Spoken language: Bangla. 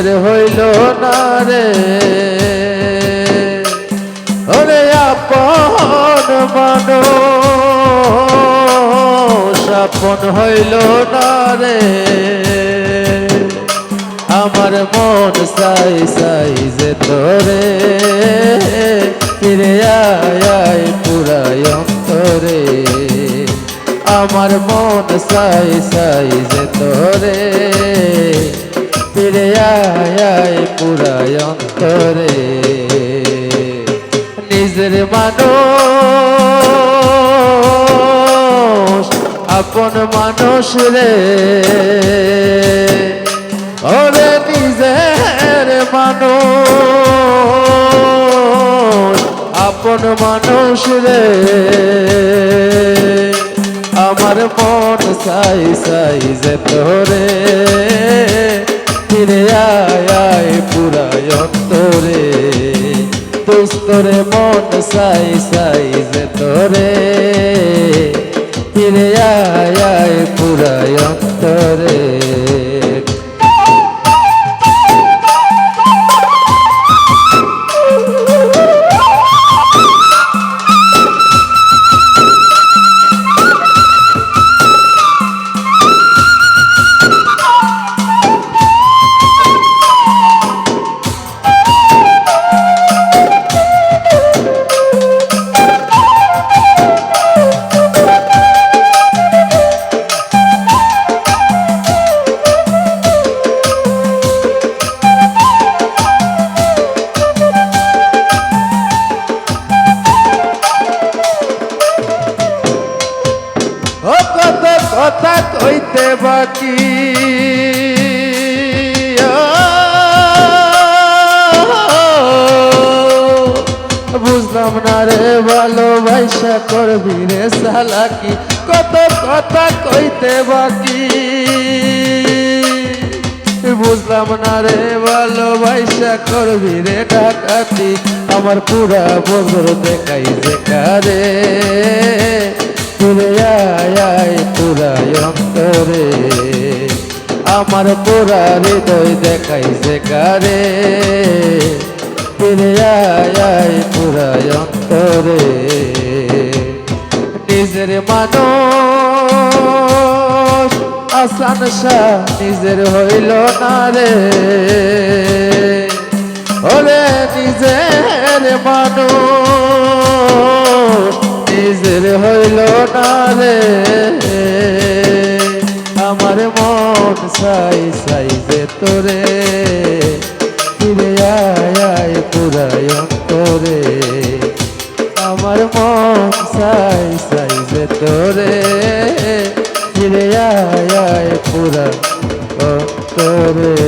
নিজের হইল না রে, ওরে আপন মানুষ আপন হইল না রে। আমার মন চাই চাই যে তোরে, ফিরে আয় পুরাই অন্তরে। আমার মন চাই চাই যে তোরে, ফিরে আয় পুরাই অন্তরে। নিজের মানুষ আপন মানুষ রে, ওরে নিজের মানুষ আপন মানুষ রে। আমার মন চাই চাই যে তোরে, ফিরে আয় পুরাই অন্তরে। দোস্তরে মন চাই চাই যে তোরে, ফিরে আয় পুরাই অন্তরে। কথা কইতে বাকি বুঝলাম না রে, ভালোবাসা করবি রে চালাকি। কত কথা কইতে বাকি বুঝলাম না রে, ভালোবাসা করবি রে ডাকাতি। আমার পুরা বদর দেখাই যে কারে, ফিরে আয় পুরাই অন্তরে। আমার পুরা হৃদয় দেখাই যে কারে, ফিরে আয় পুরাই অন্তরে। নিজের মানুষ আসান শাহ নিজের হইল না রে, ওরে নিজের মানুষ নিজের হইল না রে। আমার মন চাই চাই যে তোরে, ফিরে আয় পুরাই অন্তরে। আমার মন চাই চাই যে তোরে, ফিরে আয় পুরা অন্তরে।